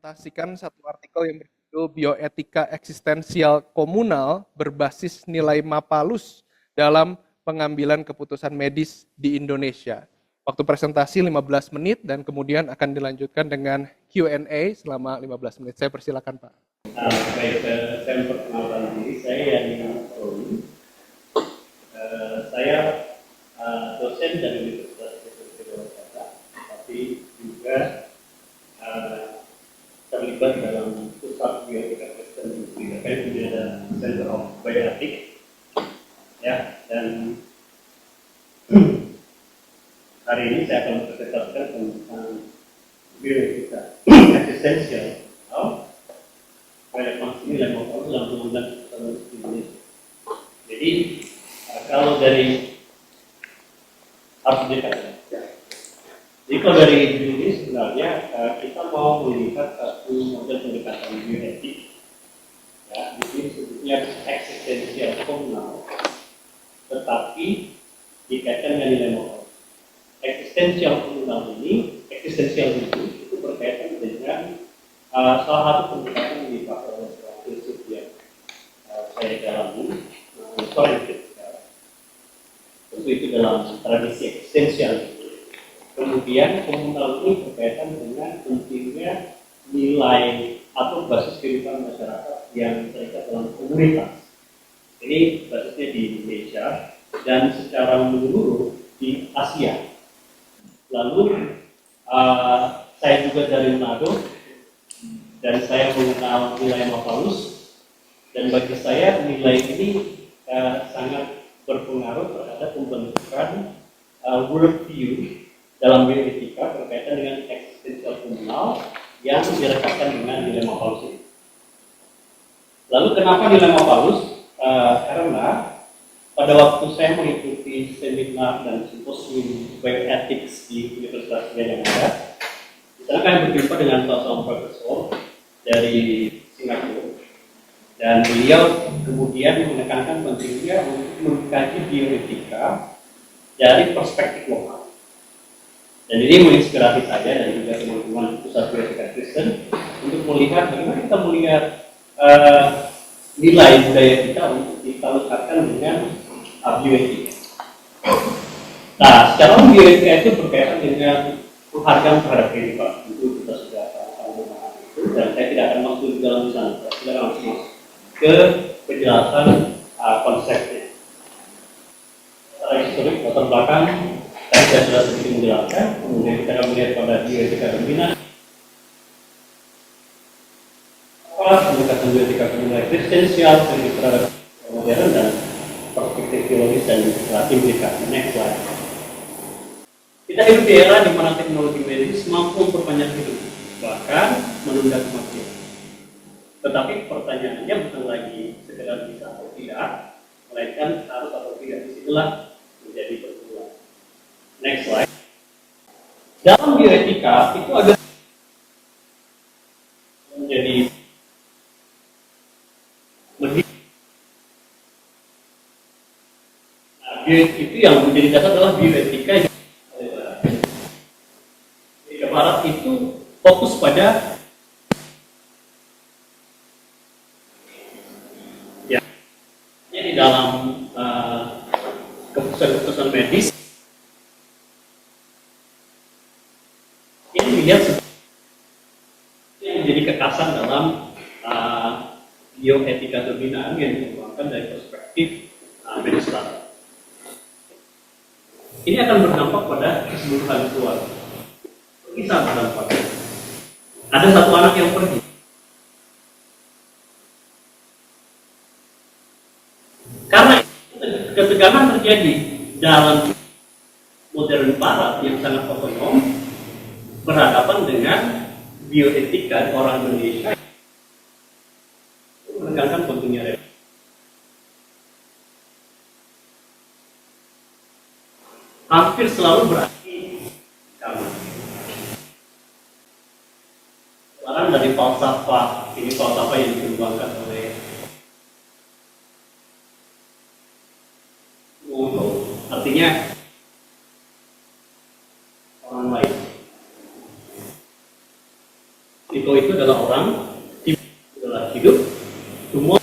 presentasikan satu artikel yang berjudul Bioetika Eksistensial Komunal berbasis nilai Mapalus dalam pengambilan keputusan medis di Indonesia. Waktu presentasi 15 menit dan kemudian akan dilanjutkan dengan Q&A selama 15 menit. Saya persilakan, Pak. Baik, saya memperkenalkan diri, saya Yani Roni. Saya dosen dari Universitas Jakarta, tapi juga terlibat dalam pusat bioetika Kristen di UPI, juga ada Center of Bioethics, ya. Dan hari ini saya akan mempresentasikan tentang bioetika eksistensial. Relevansi nilai Mapalus dalam pengambilan keputusan Indonesia. Jadi kalau dari jadi kalau dari ini sebenarnya kita mau melihat satu model pendekatan bioetik, ya, di sini sebutnya eksistensial komunal, tetapi dikaitkan dengan nilai Mapalus. Eksistensial komunal ini, eksistensial itu berkaitan dengan salah satu pendekatan yang dipakai oleh seorang filsuf yang saya dalami, Soren Kierkegaard. Tentu itu dalam tradisi eksistensial. Kemudian komunal ini berkaitan dengan pentingnya nilai atau basis kehidupan masyarakat yang terikat dalam komunitas. Ini basisnya di Indonesia dan secara menyeluruh di Asia. Lalu saya juga dari Manado dan saya mengenal nilai Mapalus, dan bagi saya nilai ini sangat berpengaruh terhadap pembentukan worldview dalam bioetika berkaitan dengan eksistensial komunal yang direkatkan dengan nilai Mapalus ini. Lalu kenapa nilai Mapalus? Karena pada waktu saya mengikuti seminar dan simposium bioethics di Universitas Gajah Mada, saya akan berjumpa dengan seorang profesor dari Singapura, dan beliau kemudian menekankan pentingnya untuk mengkaji bioetika dari perspektif lokal. Dan ini menginspirasi saya dan juga teman-teman pusat bioetika Kristen untuk melihat bagaimana kita melihat nilai budaya kita untuk kita lekatkan dengan bioetika. Nah, secara bioetika itu berkaitan dengan penghargaan terhadap kehidupan. Itu kita sudah tahu itu, dan saya tidak akan masuk di dalam sana. Saya tidak langsung masuk ke penjelasan konsepnya. Secara historik latar belakang tadi saya sudah sedikit menjelaskan. Kemudian kita akan melihat pada bioetika dominan. Pendekatan bioetika komunal eksistensial terhadap modern dan perspektif teologis dan implikasi. Next slide. Kita hidup di era di mana teknologi medis mampu memperpanjang hidup, bahkan menunda kematian. Tetapi pertanyaannya bukan lagi sekedar bisa atau tidak, melainkan harus atau tidak. Disitulah menjadi persoalan. Next slide. Dalam bioetika itu ada menjadi bioetika itu yang menjadi dasar adalah bioetika. Barat itu fokus pada ya, di dalam keputusan-keputusan medis ini dilihat yang menjadi kekasan dalam bioetika dominan yang dikembangkan dari perspektif medis. Ini akan berdampak pada keseluruhan keluarga. Kisah berdampak. Ada satu anak yang pergi. Karena ketegangan terjadi dalam modern barat yang sangat otonom berhadapan dengan bioetika orang Indonesia menekankan pentingnya relasi. Hampir selalu berarti karena dari falsafah, ini falsafah yang dikembangkan oleh artinya orang lain. Itu adalah adalah orang adalah hidup, semua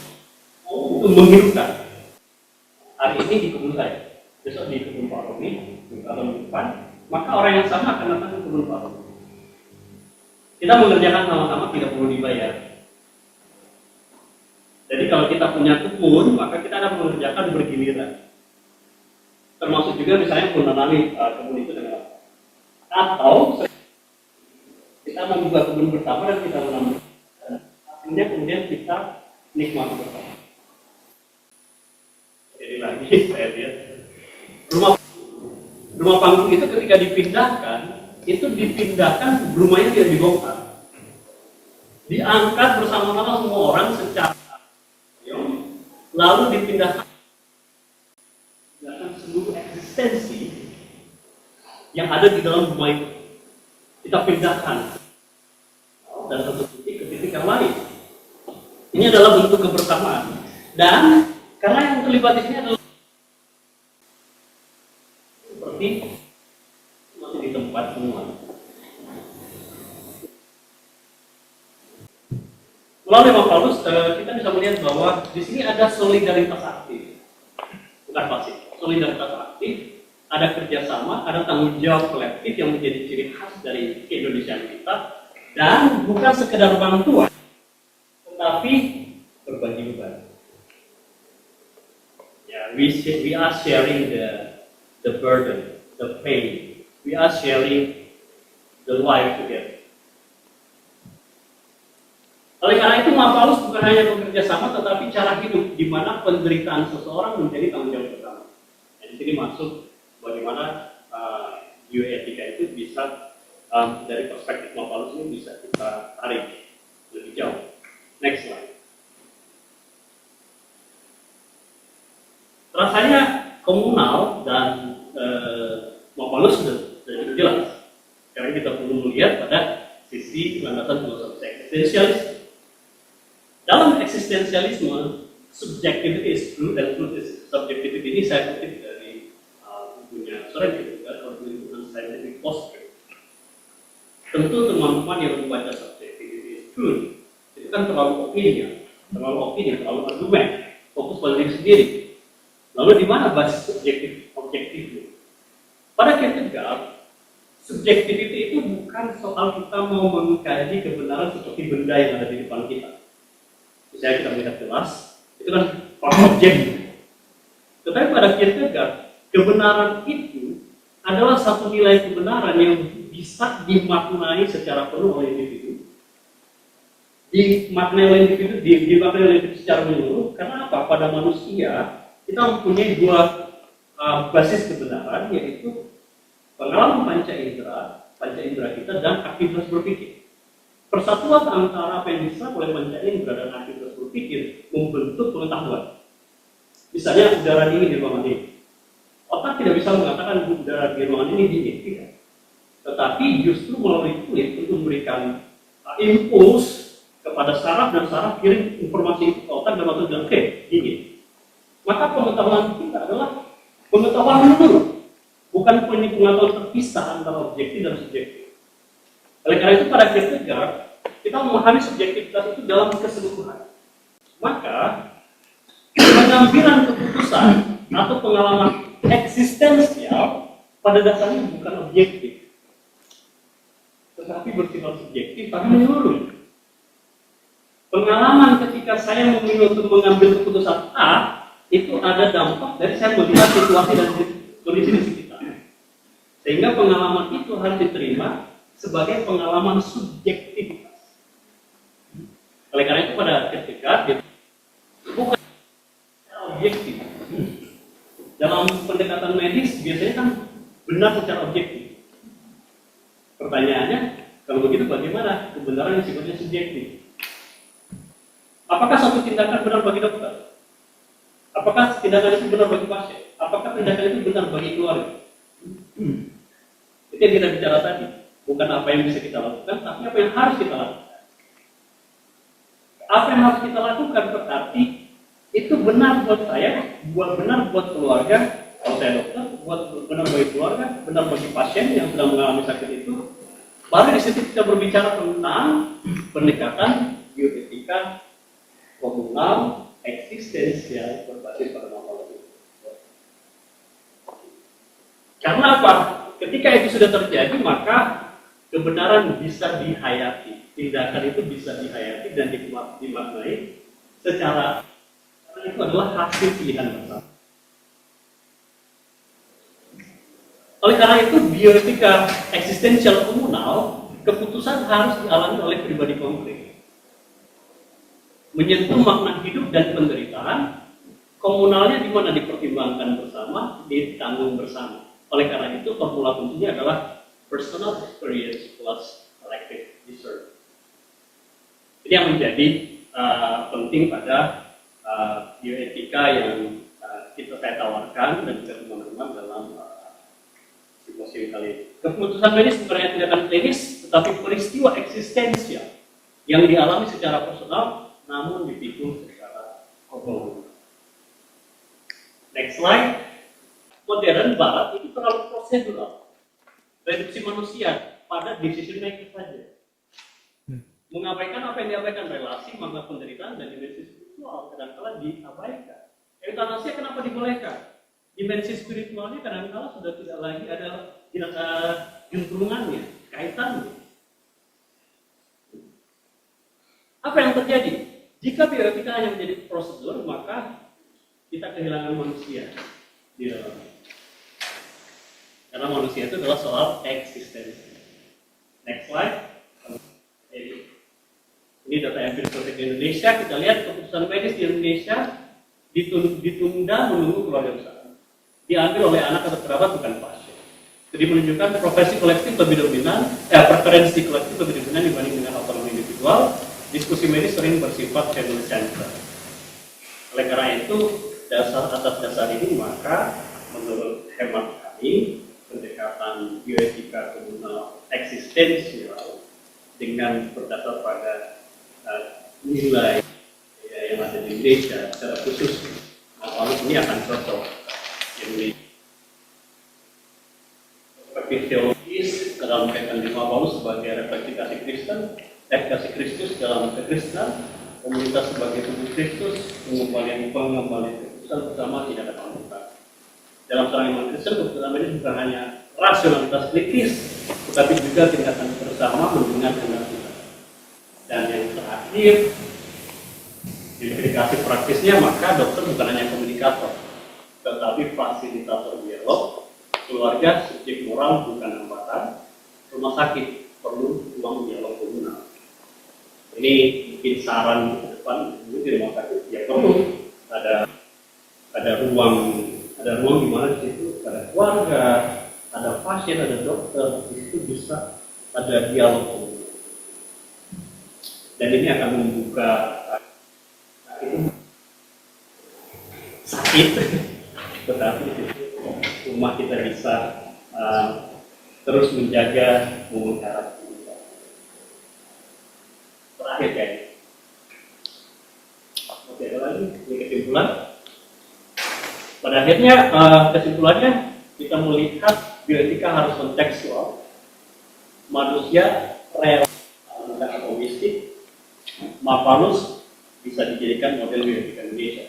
untuk menghidupkan. Hari ini di kebun saya, besok di kebun Pak Romi, atau di depan, maka orang yang sama akan datang ke kebun Pak Romi. Kita mengerjakan sama-sama tidak perlu dibayar. Jadi kalau kita punya kebun, maka kita akan mengerjakan bergiliran. Termasuk juga misalnya menanami kebun itu dengan apa? Atau kita membuka kebun bersama dan kita menanam. Hasilnya kemudian kita nikmati bersama. Jadi lagi saya lihat rumah panggung itu ketika dipindahkan rumahnya tidak dibongkar, diangkat bersama-sama semua orang secara lalu dipindahkan seluruh eksistensi yang ada di dalam rumah itu kita pindahkan dan satu titik ke titik yang lain. Ini adalah bentuk kebersamaan, dan karena yang terlibat di sini adalah seperti masih di tempat semua. Melalui Pak Paulus, kita bisa melihat bahwa di sini ada solidaritas aktif, bukan pasif. Solidaritas aktif, ada kerjasama, ada tanggung jawab kolektif yang menjadi ciri khas dari Keindonesiaan kita, dan bukan sekedar bantuan, tetapi berbagi beban. Ya, we are sharing the burden, the pain. We are sharing the life together. Oleh karena itu, Paulus bukan hanya bekerja sama, tetapi cara hidup di mana penderitaan seseorang menjadi tanggung jawab bersama. Di sini masuk bagaimana bioetika itu bisa dari perspektif Paulus ini bisa kita tarik lebih jauh. Next slide. Rasanya komunal dan Paulus sudah cukup jelas. Sekarang kita perlu melihat pada sisi landasan filosofi eksistensialis. Dalam eksistensialisme, subjectivity is true dan truth is subjectivity. Ini saya kutip dari bukunya Soren Kierkegaard, Organization Scientific Posture. Tentu teman-teman yang membaca subjectivity is true itu kan terlalu opini, terlalu argumen, fokus pada diri sendiri. Lalu di mana basis objektif? Pada Kierkegaard, subjectivity itu bukan soal kita mau mengkaji kebenaran seperti benda yang ada di depan kita. Misalnya kita melihat jelas, itu kan objektif. Tetapi pada Kierkegaard, kebenaran itu adalah satu nilai kebenaran yang bisa dimaknai secara penuh oleh individu. Dimaknai oleh individu secara menyeluruh. Karena apa? Pada manusia kita mempunyai dua basis kebenaran, yaitu pengalaman panca indera kita dan aktivitas berpikir. Persatuan antara apa yang diserap oleh panca indera dan aktivitas berpikir membentuk pengetahuan. Misalnya udara dingin di ruangan ini. Otak tidak bisa mengatakan udara di ruangan ini dingin, tidak. Tetapi justru melalui kulit untuk memberikan impuls kepada saraf, dan saraf kirim informasi itu ke otak dan otak bilang, oke, dingin. Maka pengetahuan kita adalah pengetahuan menurut, bukan pengetahuan terpisah antara objektif dan subjektif. Oleh karena itu pada Kierkegaard, kita memahami subjektivitas itu dalam keseluruhan. Maka pengambilan keputusan atau pengalaman eksistensial pada dasarnya bukan objektif, tetapi bersifat subjektif tapi menyeluruh. Pengalaman ketika saya memilih untuk mengambil keputusan A, itu ada dampak dari saya melihat situasi dan kondisi di sekitar. Sehingga pengalaman itu harus diterima sebagai pengalaman subjektivitas. Oleh karena itu pada Kierkegaard bukan objektif. Dalam pendekatan medis biasanya kan benar secara objektif. Pertanyaannya, kalau begitu bagaimana kebenaran yang sifatnya subjektif? Apakah satu tindakan benar bagi dokter? Apakah tindakan itu benar bagi pasien? Apakah tindakan itu benar bagi keluarga? Itu yang kita bicara tadi. Bukan apa yang bisa kita lakukan, tapi apa yang harus kita lakukan. Apa yang harus kita lakukan berarti itu benar buat saya, benar buat keluarga. Kalau saya dokter, benar bagi keluarga, benar bagi pasien yang sedang mengalami sakit itu, Baru di situ kita berbicara tentang pendekatan bioetika komunal eksistensial berbasis pada morfologi. Karena apa? Ketika itu sudah terjadi, maka kebenaran bisa dihayati, tindakan itu bisa dihayati dan dimaknai secara, karena itu adalah hasil pilihan bersama. Oleh karena itu, bioetika eksistensial komunal, keputusan harus dialami oleh pribadi konkret. Menyentuh makna hidup dan penderitaan, komunalnya di mana dipertimbangkan bersama, ditanggung bersama. Oleh karena itu, formula kuncinya adalah personal experience plus collective discernment. Ini yang menjadi penting pada bioetika yang saya tawarkan dan juga teman-teman dalam simposium kali ini. Keputusan medis bukan hanya tindakan klinis, tetapi peristiwa eksistensial yang dialami secara personal, namun dipikul secara komunal. Next slide. Modern Barat itu terlalu prosedural, reduksi manusia pada decision maker saja, mengabaikan apa yang diabaikan, relasi, makna penderitaan, dan dimensi spiritual kadang-kala diabaikan. Eutanasia kenapa dibolehkan? Dimensi spiritualnya kadang-kala sudah tidak lagi ada juntrungannya, kaitannya. Apa yang terjadi? Jika bioetika hanya menjadi prosedur, maka kita kehilangan manusia di dalamnya. Karena manusia itu adalah soal eksistensi. Next slide. Ini data empiris di Indonesia. Kita lihat keputusan medis di Indonesia ditunda menunggu keluarga besar. Diambil oleh anak atau kerabat, bukan pasien. Jadi menunjukkan profesi kolektif lebih dominan, preferensi kolektif lebih dominan dibanding dengan otonomi individual. Diskusi medis sering bersifat family centered. Oleh karena itu, atas dasar ini maka menurut hemat kami, pendekatan bioetika komunal eksistensial dengan berdasar pada nilai yang ada di Indonesia secara khusus, awalnya ini akan cocok. Jadi perspektif teologis dalam kaitan di Paulus sebagai refleksi kasih Kristen, kasih Kristus dalam kekristenan, komunitas sebagai tubuh Kristus, pengembalian keputusan bersama tidak ada konflik. Dalam seorang iman Kristen, keputusan medis bukan hanya rasionalitas klinis, tetapi juga tindakan bersama mendengar kehendak Tuhan. Dan yang terakhir, implikasi praktisnya, maka dokter bukan hanya komunikator, tetapi fasilitator dialog, keluarga subjek moral bukan hambatan, rumah sakit perlu ruang dialog komunal. Ini mungkin saran ke depan di rumah sakit, ya perlu ada ruang di mana di situ ada keluarga, ada pasien, ada dokter, di situ bisa ada dialog komunal. Dan ini akan membuka sakit, tetapi rumah kita bisa terus menjaga memelihara. Terakhir kayaknya. Oke, ada lagi ini kesimpulan. Pada akhirnya kesimpulannya kita melihat bioetika harus kontekstual. Manusia rela dan egoistik. Mapalus bisa dijadikan model bioetika Indonesia.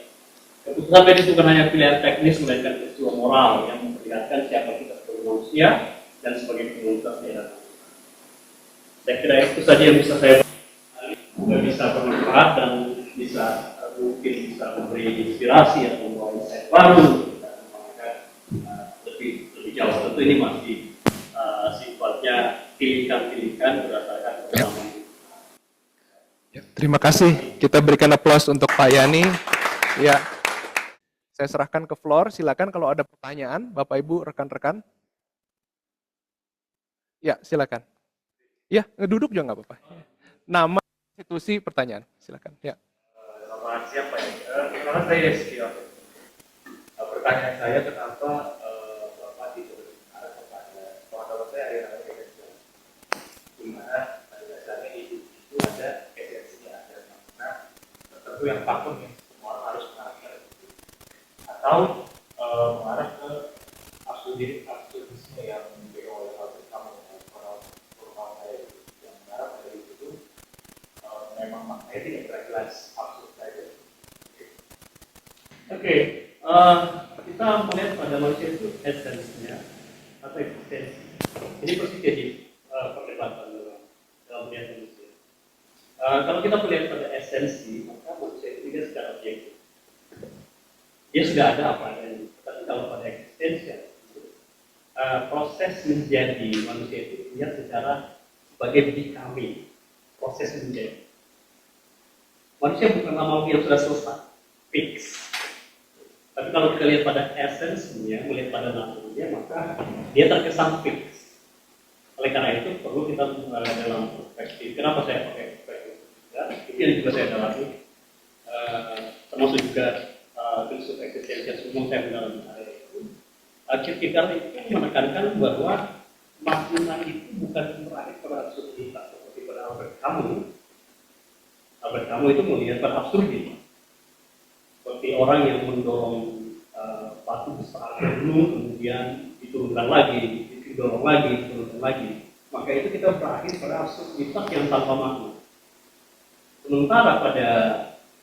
Keputusan medis bukan hanya pilihan teknis, melainkan peristiwa moral yang memperlihatkan siapa kita sebagai manusia dan sebagai komunitas di dalam. Saya kira itu saja yang bisa saya bisa bermanfaat dan mungkin bisa memberi inspirasi atau membawa insight baru lebih jauh. Tentu ini masih sifatnya pilihan-pilihan berdasarkan pengalaman. Ya, terima kasih. Kita berikan aplaus untuk Pak Yani. Ya, saya serahkan ke floor. Silakan kalau ada pertanyaan, Bapak Ibu, rekan-rekan. Ya, silakan. Ya, ngeduduk juga nggak apa-apa. Nama, institusi, pertanyaan. Silakan. Ya. Selamat siang Pak. Terima kasih saya Rizky. Pertanyaan saya kenapa Bapak ditulis kepada kawan-kawan saya ada namanya esensial, di mana pada dasarnya hidup itu ada esensinya, ada makna tertentu yang pakem ya, semua orang harus mengarah ke itu, atau mengarah ke absurdisme yang dipegang oleh hal pertama orang saya maknanya tidak jelas absurd saja. Oke, kita melihat pada manusia itu esensinya atau eksistensi. Ini pasti jadi perdebatan dalam melihat manusia. Kalau kita melihat pada esensi, maka manusia itu tidak secara objektif. Dia sudah ada apa adanya. Tapi kalau pada eksistensi, proses menjadi manusia itu dilihat secara sebagai becoming, proses menjadi. Manusia bukanlah makhluk yang sudah selesai, fix. Tapi kalau kita lihat pada esensinya, melihat pada naturnya, maka dia terkesan fix. Oleh karena itu perlu kita dalam perspektif. Kenapa saya pakai perspektif? Ya, itu yang juga saya dalami. Termasuk juga filsuf eksistensial umum saya mendalami area itu. Kierkegaard itu menekankan bahwa makna itu bukan berakhir pada absurditas seperti pada Albert Camus. Albert Camus itu melihat pada absurditas. Seperti orang yang mendorong batu besar gunung, kemudian diturunkan lagi, didorong lagi, diturunkan lagi. Maka itu kita berakhir pada absurditas yang tanpa makna. Sementara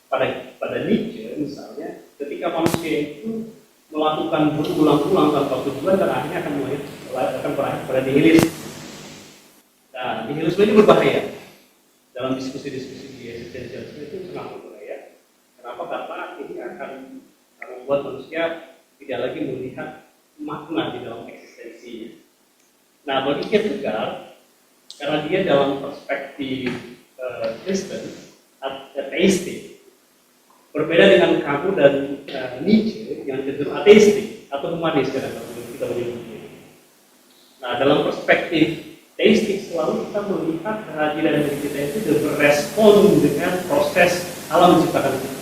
pada Nietzsche misalnya, ketika manusia itu melakukan berulang-ulang tanpa tujuan dan akhirnya akan berakhir pada nihilisme. Nah, nihilisme ini berbahaya dalam diskusi-diskusi di eksistensialisme itu sangat berbahaya. Kenapa? Karena ini akan membuat manusia tidak lagi melihat makna di dalam eksistensinya. Nah, bagi Kierkegaard, karena dia dalam perspektif Kristen, ateistik, berbeda dengan Camus dan Nietzsche yang cenderung ateistik atau humanis kalau kita menyebutnya. Nah, dalam perspektif teistik selalu kita melihat kehadiran diri kita itu berespon dengan proses alam menciptakan kita.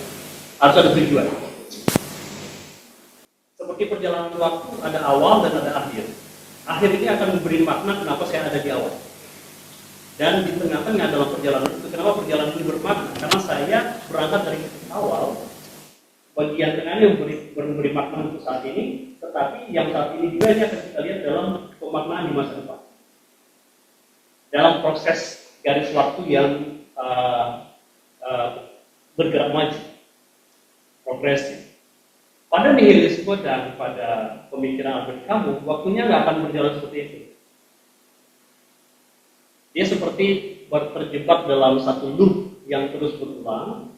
Harus ada tujuan. Seperti perjalanan waktu, ada awal dan ada akhir. Akhir ini akan memberi makna kenapa saya ada di awal. Dan di tengah-tengah dalam perjalanan itu, kenapa perjalanan ini bermakna? Karena saya berangkat dari awal, bagian tengah yang memberi makna untuk saat ini, tetapi yang saat ini juga ini akan kita lihat dalam pemaknaan di masa depan. Dalam proses garis waktu yang bergerak maju, progresif. Pada nihilisme dan pada pemikiran Albert Camus, waktunya nggak akan berjalan seperti itu. Dia seperti terjebak dalam satu loop yang terus berulang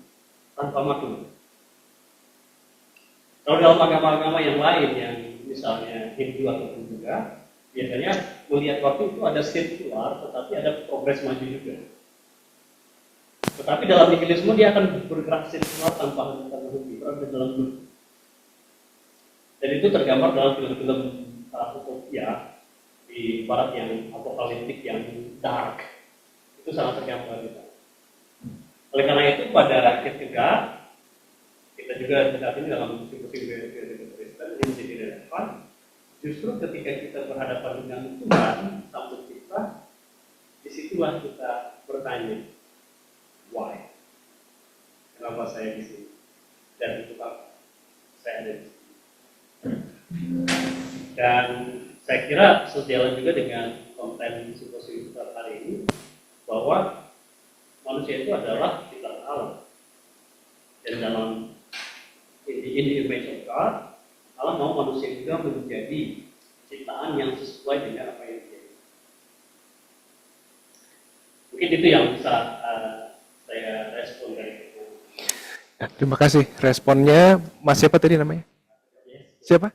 tanpa makna. Kalau dalam agama-agama yang lain, yang misalnya Hindu ataupun juga, biasanya melihat waktu itu ada sirkular, tetapi ada progres maju juga. Tetapi dalam nihilisme dia akan bergerak sirkular tanpa henti, berada dalam loop. Dan itu tergambar dalam film-film utopia di barat yang apokaliptik, yang dark. Itu sangat tergambar gitu. Oleh karena itu pada Kierkegaard, kita juga saat ini dalam diskusi Kristen ini menjadi relevan. Justru ketika kita berhadapan dengan Tuhan, Sang Pencipta, disitulah kita bertanya, why? Kenapa saya di sini? Dan untuk apa saya ada di sini? Dan saya kira sejalan juga dengan konten simposium kita hari ini, bahwa manusia itu adalah ciptaan Allah. Dan dalam in the image of God, Allah mau manusia juga menjadi ciptaan yang sesuai dengan apa yang dia. Mungkin itu yang bisa saya respon dari itu. Ya, terima kasih. Responnya Mas siapa tadi namanya? Siapa?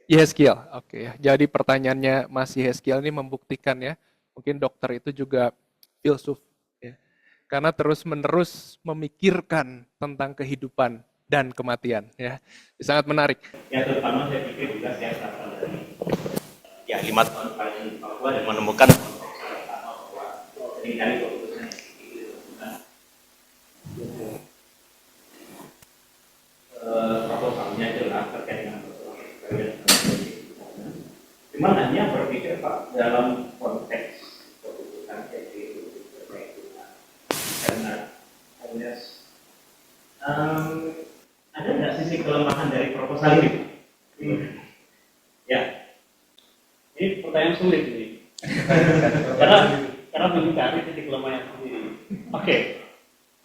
Yeskiel. Oke ya. Jadi pertanyaannya Mas Yeskiel ini membuktikan ya, mungkin dokter itu juga filsuf ya. Karena terus-menerus memikirkan tentang kehidupan dan kematian ya. Sangat menarik. Ya, terutama saya pikir juga saya berasal dari 5 tahun paling di Papua dan menemukan bahwa ini kali keputusan proposalnya jelas terkait dengan cuman hanya berpikir Pak dalam konteks keputusan jadi karena ada nggak sisi kelemahan dari proposal ini? Ya, ini pertanyaan sulit ini karena mencari titik kelemahan sendiri. Oke.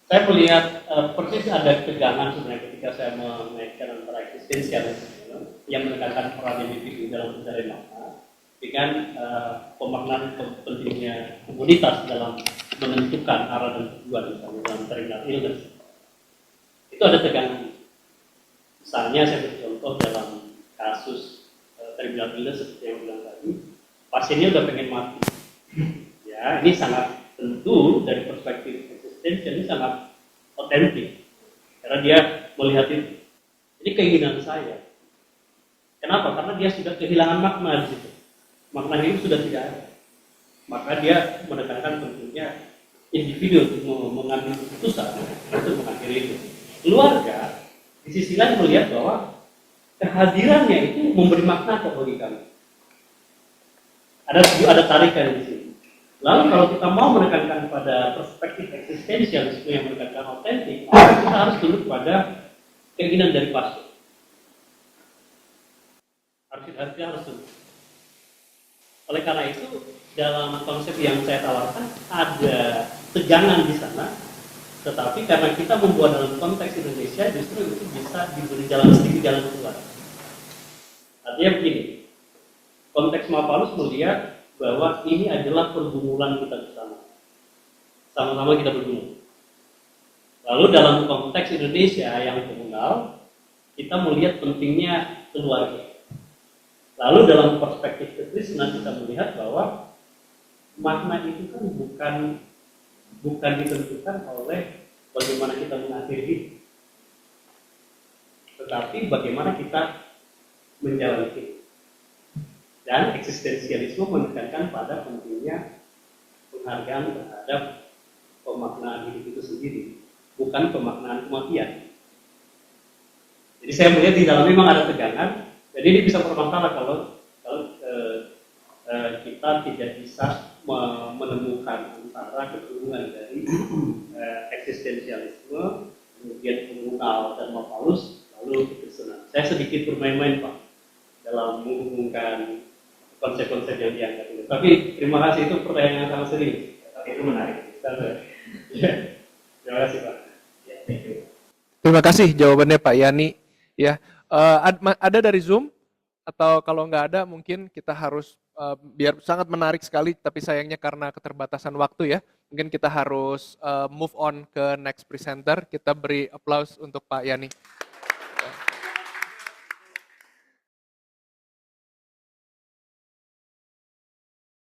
Saya melihat persis ada ketegangan sebenarnya ketika saya mengaitkan antara eksistensialisme yang menekankan peran individu dalam pencarian makna dengan pemaknaan pentingnya komunitas dalam menentukan arah dan tujuan misalnya dalam terminal illness. Itu ada tegangan. Misalnya saya beri contoh dalam kasus terminal illness seperti yang bilang tadi, pasiennya udah pengen mati. Ya, ini sangat tentu dari perspektif eksistensial ini sangat otentik karena dia melihat itu. Ini keinginan saya. Kenapa? Karena dia sudah kehilangan makna di situ. Makna hidup sudah tidak ada. Maka dia menekankan pentingnya individu untuk mengambil keputusan untuk mengakhiri itu. Keluarga di sisi lain melihat bahwa kehadirannya itu memberi makna bagi kami. Ada tarikan di sini. Lalu kalau kita mau menekankan pada perspektif eksistensialisme yang menekankan otentik, maka kita harus tunduk pada keinginan dari pasien. Harus tunduk. Oleh karena itu, dalam konsep yang saya tawarkan ada tegangan di sana, tetapi karena kita membuat dalam konteks Indonesia, justru itu bisa diberi jalan sedikit jalan keluar. Artinya begini, konteks Mapalus melihat bahwa ini adalah pergumulan kita bersama. Sama-sama kita bergumul. Lalu dalam konteks Indonesia yang komunal, kita melihat pentingnya keluarga. Lalu dalam perspektif kekristenan kita melihat bahwa makna itu kan bukan ditentukan oleh bagaimana kita mengakhiri hidup, tetapi bagaimana kita menjalani hidup. Dan eksistensialisme menekankan pada pentingnya penghargaan terhadap pemaknaan hidup itu sendiri, bukan pemaknaan kematian. Jadi saya melihat di dalam memang ada tegangan. Jadi ini bisa bermasalah kalau kita tidak bisa menemukan antara keturunan dari eksistensialisme, kemudian komunal dan Mapalus, lalu kekristenan. Saya sedikit bermain-main Pak dalam menghubungkan konsep-konsep yang diangkat itu. Tapi terima kasih, itu pertanyaan yang sangat serius. Tapi itu menarik. Terima kasih Pak. Thank you. Terima kasih jawabannya Pak Yani. Ya, ada dari Zoom atau kalau nggak ada mungkin kita harus biar sangat menarik sekali, tapi sayangnya karena keterbatasan waktu ya, mungkin kita harus move on ke next presenter. Kita beri applause untuk Pak Yani.